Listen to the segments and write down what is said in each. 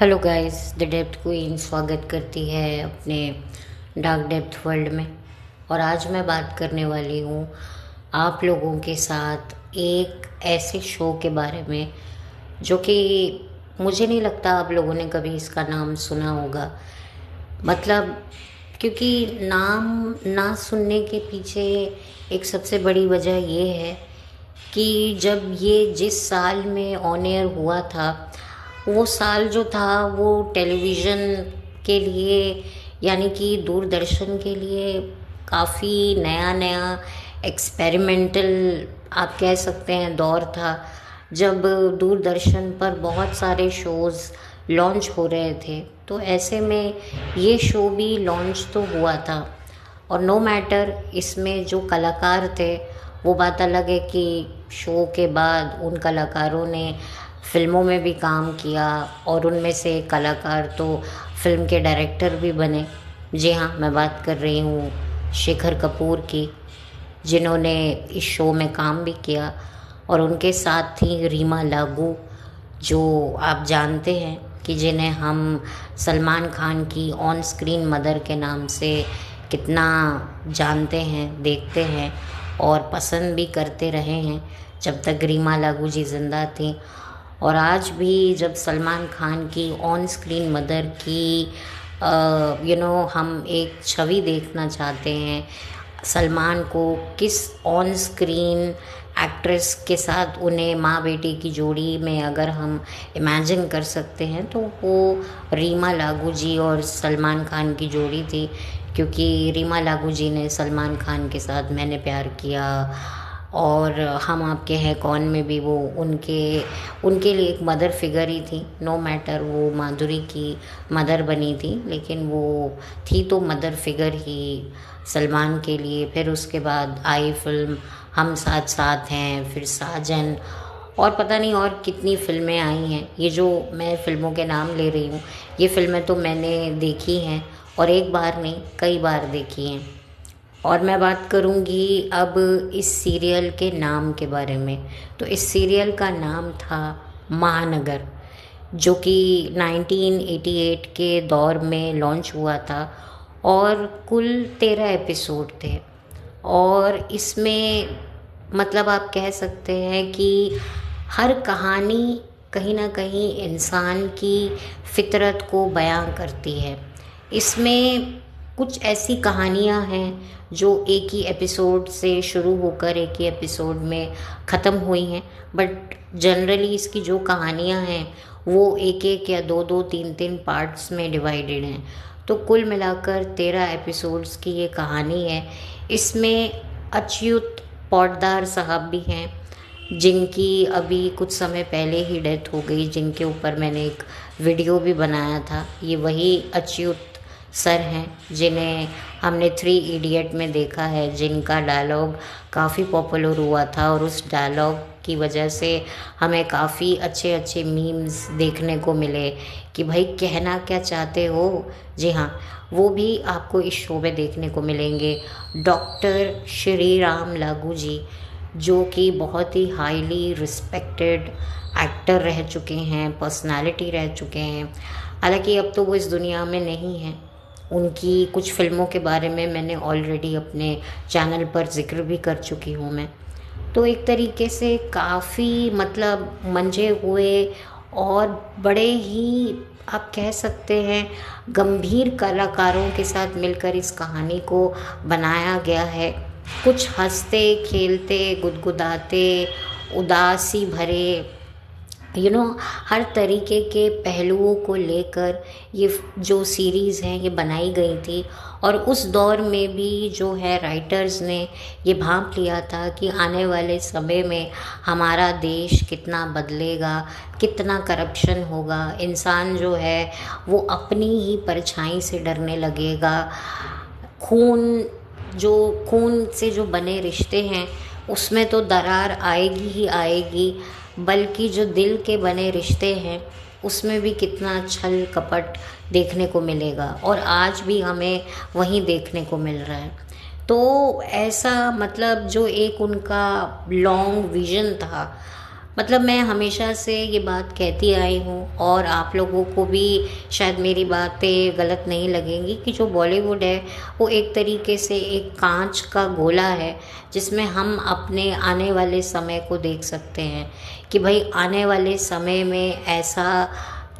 Hello guys, the depth queen स्वागत करती है अपने डार्क डेप्थ वर्ल्ड में। और आज मैं बात करने वाली हूँ आप लोगों के साथ एक ऐसे शो के बारे में जो कि मुझे नहीं लगता आप लोगों ने कभी इसका नाम सुना होगा। मतलब क्योंकि नाम ना सुनने के पीछे एक सबसे बड़ी वजह ये है कि जब ये जिस साल में ऑन एयर हुआ था, वो साल जो था वो टेलीविज़न के लिए यानी कि दूरदर्शन के लिए काफ़ी नया नया एक्सपेरिमेंटल आप कह सकते हैं दौर था, जब दूरदर्शन पर बहुत सारे शोज़ लॉन्च हो रहे थे। तो ऐसे में ये शो भी लॉन्च तो हुआ था। और नो मैटर इसमें जो कलाकार थे, वो बात अलग है कि शो के बाद उन कलाकारों ने फिल्मों में भी काम किया और उनमें से एक कलाकार तो फिल्म के डायरेक्टर भी बने। जी हाँ, मैं बात कर रही हूँ शेखर कपूर की, जिन्होंने इस शो में काम भी किया। और उनके साथ थी रीमा लागू, जो आप जानते हैं कि जिन्हें हम सलमान खान की ऑन स्क्रीन मदर के नाम से कितना जानते हैं, देखते हैं और पसंद भी करते रहे हैं जब तक रीमा लागू जी ज़िंदा थी। और आज भी जब सलमान खान की ऑन स्क्रीन मदर की हम एक छवि देखना चाहते हैं, सलमान को किस ऑन स्क्रीन एक्ट्रेस के साथ उन्हें माँ बेटी की जोड़ी में अगर हम इमेजिन कर सकते हैं, तो वो रीमा लागू जी और सलमान खान की जोड़ी थी। क्योंकि रीमा लागू जी ने सलमान खान के साथ मैंने प्यार किया और हम आपके हैं कौन में भी वो उनके उनके लिए एक मदर फिगर ही थी। नो मैटर वो माधुरी की मदर बनी थी, लेकिन वो थी तो मदर फिगर ही सलमान के लिए। फिर उसके बाद आई फिल्म हम साथ साथ हैं, फिर साजन और पता नहीं और कितनी फ़िल्में आई हैं। ये जो मैं फ़िल्मों के नाम ले रही हूँ, ये फ़िल्में तो मैंने देखी हैं और एक बार नहीं कई बार देखी हैं। और मैं बात करूँगी अब इस सीरियल के नाम के बारे में। तो इस सीरियल का नाम था महानगर, जो कि 1988 के दौर में लॉन्च हुआ था और कुल 13 एपिसोड थे। और इसमें मतलब आप कह सकते हैं कि हर कहानी कहीं ना कहीं इंसान की फितरत को बयां करती है। इसमें कुछ ऐसी कहानियां हैं जो एक ही एपिसोड से शुरू होकर एक ही एपिसोड में ख़त्म हुई हैं, बट जनरली इसकी जो कहानियां हैं वो एक एक या दो दो तीन तीन पार्ट्स में डिवाइडेड हैं। तो कुल मिलाकर 13 एपिसोड्स की ये कहानी है। इसमें अच्युत पौडदार साहब भी हैं, जिनकी अभी कुछ समय पहले ही डेथ हो गई, जिनके ऊपर मैंने एक वीडियो भी बनाया था। ये वही अच्युत सर हैं जिन्हें हमने 3 इडियट में देखा है, जिनका डायलॉग काफ़ी पॉपुलर हुआ था और उस डायलॉग की वजह से हमें काफ़ी अच्छे अच्छे मीम्स देखने को मिले कि भाई कहना क्या चाहते हो। जी हाँ, वो भी आपको इस शो में देखने को मिलेंगे। डॉक्टर श्री राम लागू जी, जो कि बहुत ही हाईली रिस्पेक्टेड एक्टर रह चुके हैं, पर्सनालिटी रह चुके हैं। हालांकि अब तो वो इस दुनिया में नहीं हैं। उनकी कुछ फ़िल्मों के बारे में मैंने ऑलरेडी अपने चैनल पर ज़िक्र भी कर चुकी हूँ मैं। तो एक तरीके से काफ़ी मतलब मंझे हुए और बड़े ही आप कह सकते हैं गंभीर कलाकारों के साथ मिलकर इस कहानी को बनाया गया है। कुछ हंसते खेलते गुदगुदाते उदासी भरे हर तरीके के पहलुओं को लेकर ये जो सीरीज़ हैं ये बनाई गई थी। और उस दौर में भी जो है राइटर्स ने ये भांप लिया था कि आने वाले समय में हमारा देश कितना बदलेगा, कितना करप्शन होगा, इंसान जो है वो अपनी ही परछाई से डरने लगेगा। खून खून से जो बने रिश्ते हैं उसमें तो दरार आएगी ही आएगी, बल्कि जो दिल के बने रिश्ते हैं उसमें भी कितना छल कपट देखने को मिलेगा और आज भी हमें वहीं देखने को मिल रहा है। तो ऐसा मतलब जो एक उनका लॉन्ग विजन था, मतलब मैं हमेशा से ये बात कहती आई हूँ और आप लोगों को भी शायद मेरी बातें गलत नहीं लगेंगी कि जो बॉलीवुड है वो एक तरीके से एक कांच का गोला है जिसमें हम अपने आने वाले समय को देख सकते हैं कि भाई आने वाले समय में ऐसा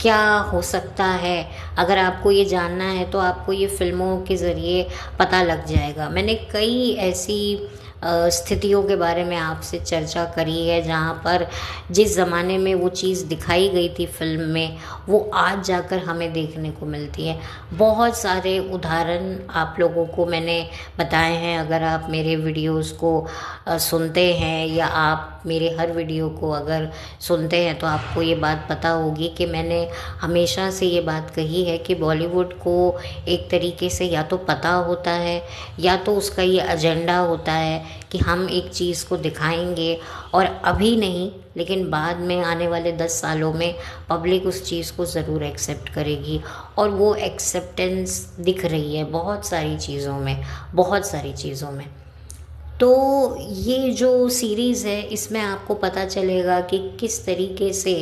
क्या हो सकता है। अगर आपको ये जानना है तो आपको ये फ़िल्मों के ज़रिए पता लग जाएगा। मैंने कई ऐसी स्थितियों के बारे में आपसे चर्चा करी है जहाँ पर जिस ज़माने में वो चीज़ दिखाई गई थी फ़िल्म में वो आज जाकर हमें देखने को मिलती है। बहुत सारे उदाहरण आप लोगों को मैंने बताए हैं। अगर आप मेरे वीडियोस को सुनते हैं या आप मेरे हर वीडियो को अगर सुनते हैं तो आपको ये बात पता होगी कि मैंने हमेशा से ये बात कही है कि बॉलीवुड को एक तरीके से या तो पता होता है या तो उसका ये एजेंडा होता है कि हम एक चीज़ को दिखाएंगे और अभी नहीं लेकिन बाद में आने वाले 10 सालों में पब्लिक उस चीज़ को ज़रूर एक्सेप्ट करेगी। और वो एक्सेप्टेंस दिख रही है बहुत सारी चीज़ों में, बहुत सारी चीज़ों में। तो ये जो सीरीज़ है इसमें आपको पता चलेगा कि किस तरीके से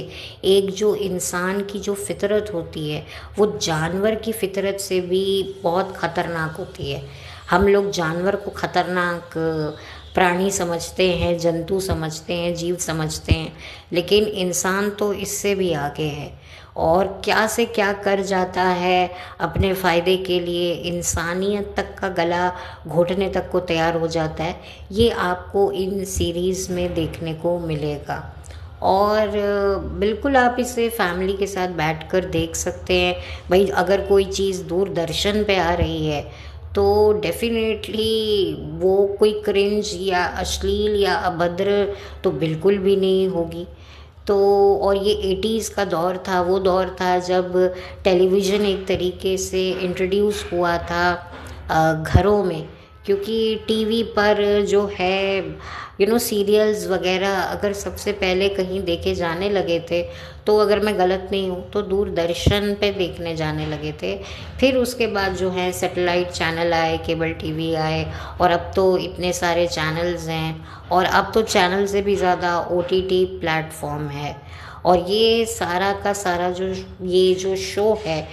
एक जो इंसान की जो फितरत होती है वो जानवर की फितरत से भी बहुत ख़तरनाक होती है। हम लोग जानवर को ख़तरनाक प्राणी समझते हैं, जंतु समझते हैं, जीव समझते हैं, लेकिन इंसान तो इससे भी आगे है और क्या से क्या कर जाता है अपने फ़ायदे के लिए, इंसानियत तक का गला घोटने तक को तैयार हो जाता है। ये आपको इन सीरीज़ में देखने को मिलेगा और बिल्कुल आप इसे फैमिली के साथ बैठकर देख सकते हैं। भाई अगर कोई चीज़ दूरदर्शन पे आ रही है तो डेफिनेटली वो कोई क्रिंज या अश्लील या अभद्र तो बिल्कुल भी नहीं होगी। तो और ये 80s का दौर था, वो दौर था जब टेलीविज़न एक तरीके से इंट्रोड्यूस हुआ था घरों में, क्योंकि टीवी पर जो है सीरियल्स वगैरह अगर सबसे पहले कहीं देखे जाने लगे थे तो अगर मैं गलत नहीं हूँ तो दूरदर्शन पे देखने जाने लगे थे। फिर उसके बाद जो है सैटेलाइट चैनल आए, केबल टीवी आए और अब तो इतने सारे चैनल्स हैं और अब तो चैनल से भी ज़्यादा OTT प्लेटफॉर्म है। और ये सारा का सारा ये जो शो है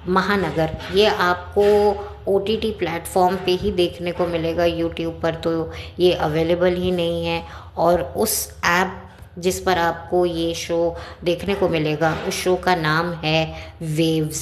महानगर, ये आपको OTT प्लेटफॉर्म पे ही देखने को मिलेगा। यूट्यूब पर तो ये अवेलेबल ही नहीं है। और उस ऐप जिस पर आपको ये शो देखने को मिलेगा उस शो का नाम है वेव्स,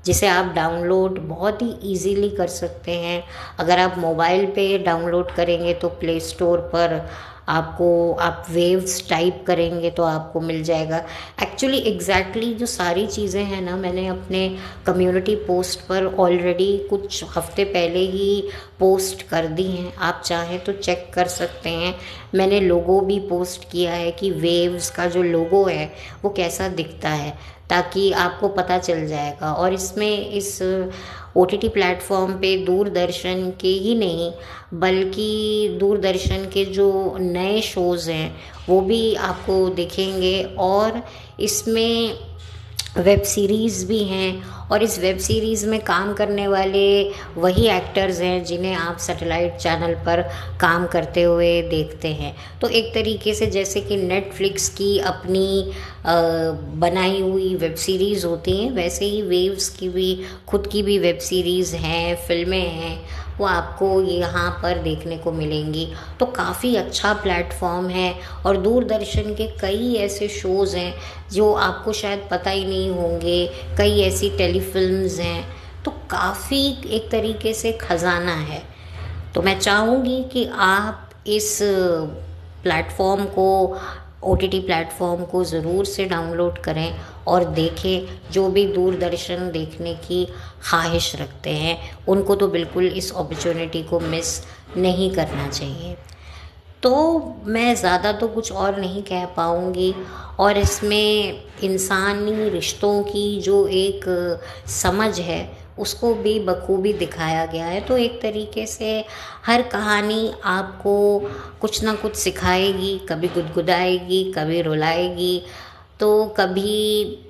जिसे आप डाउनलोड बहुत ही इजीली कर सकते हैं। अगर आप मोबाइल पे डाउनलोड करेंगे तो प्ले स्टोर पर आप वेव्स टाइप करेंगे तो आपको मिल जाएगा। एक्चुअली एग्जैक्टली जो सारी चीज़ें हैं ना, मैंने अपने कम्युनिटी पोस्ट पर ऑलरेडी कुछ हफ्ते पहले ही पोस्ट कर दी हैं। आप चाहें तो चेक कर सकते हैं। मैंने लोगो भी पोस्ट किया है कि वेव्स का जो लोगो है वो कैसा दिखता है, ताकि आपको पता चल जाएगा। और इसमें इस OTT प्लेटफॉर्म पे दूरदर्शन के ही नहीं बल्कि दूरदर्शन के जो नए शोज़ हैं वो भी आपको दिखेंगे और इसमें वेब सीरीज़ भी हैं। और इस वेब सीरीज़ में काम करने वाले वही एक्टर्स हैं जिन्हें आप सैटेलाइट चैनल पर काम करते हुए देखते हैं। तो एक तरीके से जैसे कि नेटफ्लिक्स की अपनी बनाई हुई वेब सीरीज़ होती हैं, वैसे ही वेव्स की भी खुद की भी वेब सीरीज़ हैं, फिल्में हैं, वो आपको यहाँ पर देखने को मिलेंगी। तो काफ़ी अच्छा प्लेटफॉर्म है और दूरदर्शन के कई ऐसे शोज़ हैं जो आपको शायद पता ही नहीं होंगे, कई ऐसी टेलीफिल्म्स हैं। तो काफ़ी एक तरीके से ख़जाना है। तो मैं चाहूँगी कि आप इस प्लेटफॉर्म को, OTT प्लेटफॉर्म को ज़रूर से डाउनलोड करें और देखें। जो भी दूरदर्शन देखने की ख्वाहिश रखते हैं उनको तो बिल्कुल इस अपॉर्चुनिटी को मिस नहीं करना चाहिए। तो मैं ज़्यादा तो कुछ और नहीं कह पाऊँगी। और इसमें इंसानी रिश्तों की जो एक समझ है उसको भी बखूबी दिखाया गया है। तो एक तरीके से हर कहानी आपको कुछ ना कुछ सिखाएगी, कभी गुदगुदाएगी, कभी रुलाएगी, तो कभी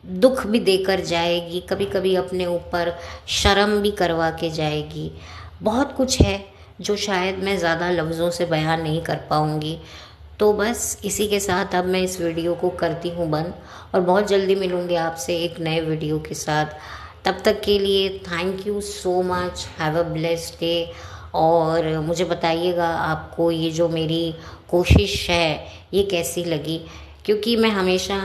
दुख भी देकर जाएगी, कभी कभी अपने ऊपर शर्म भी करवा के जाएगी। बहुत कुछ है जो शायद मैं ज़्यादा लफ्ज़ों से बयान नहीं कर पाऊँगी। तो बस इसी के साथ अब मैं इस वीडियो को करती हूँ बंद, और बहुत जल्दी मिलूँगी आपसे एक नए वीडियो के साथ। तब तक के लिए thank you so much, have a blessed day. और मुझे बताइएगा आपको ये जो मेरी कोशिश है ये कैसी लगी, क्योंकि मैं हमेशा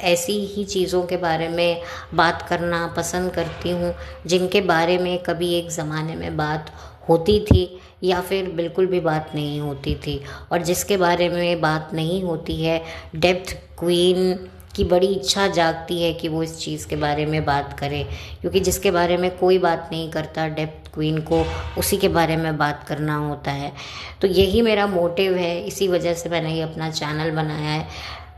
ऐसी ही चीज़ों के बारे में बात करना पसंद करती हूँ जिनके बारे में कभी एक ज़माने में बात होती थी या फिर बिल्कुल भी बात नहीं होती थी, और जिसके बारे में बात नहीं होती है डेप्थ क्वीन की बड़ी इच्छा जागती है कि वो इस चीज़ के बारे में बात करे, क्योंकि जिसके बारे में कोई बात नहीं करता डेप्थ क्वीन को उसी के बारे में बात करना होता है। तो यही मेरा मोटिव है, इसी वजह से मैंने ये अपना चैनल बनाया है।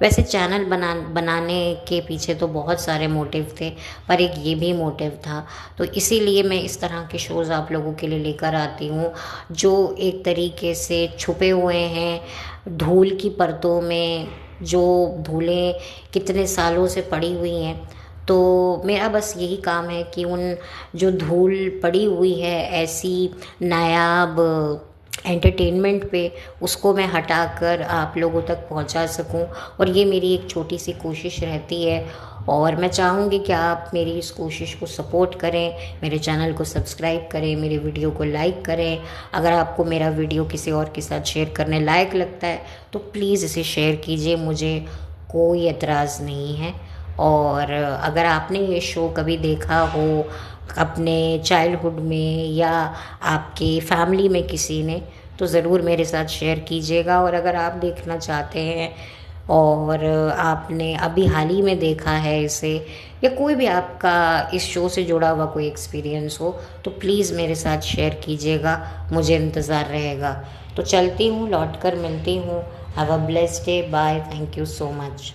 वैसे चैनल बनाने के पीछे तो बहुत सारे मोटिव थे, पर एक ये भी मोटिव था। तो इसीलिए मैं इस तरह के शोज़ आप लोगों के लिए लेकर आती हूँ जो एक तरीके से छुपे हुए हैं धूल की परतों में, जो धूलें कितने सालों से पड़ी हुई हैं। तो मेरा बस यही काम है कि उन जो धूल पड़ी हुई है ऐसी नायाब एंटरटेनमेंट पे, उसको मैं हटाकर आप लोगों तक पहुंचा सकूं। और ये मेरी एक छोटी सी कोशिश रहती है, और मैं चाहूँगी कि आप मेरी इस कोशिश को सपोर्ट करें, मेरे चैनल को सब्सक्राइब करें, मेरे वीडियो को लाइक करें। अगर आपको मेरा वीडियो किसी और के साथ शेयर करने लायक लगता है तो प्लीज़ इसे शेयर कीजिए, मुझे कोई एतराज़ नहीं है। और अगर आपने ये शो कभी देखा हो अपने चाइल्डहुड में या आपके फैमिली में किसी ने, तो ज़रूर मेरे साथ शेयर कीजिएगा। और अगर आप देखना चाहते हैं और आपने अभी हाल ही में देखा है इसे, या कोई भी आपका इस शो से जुड़ा हुआ कोई एक्सपीरियंस हो, तो प्लीज़ मेरे साथ शेयर कीजिएगा, मुझे इंतज़ार रहेगा। तो चलती हूँ, लौट कर मिलती हूँ। Have a blessed day, bye, thank you so much.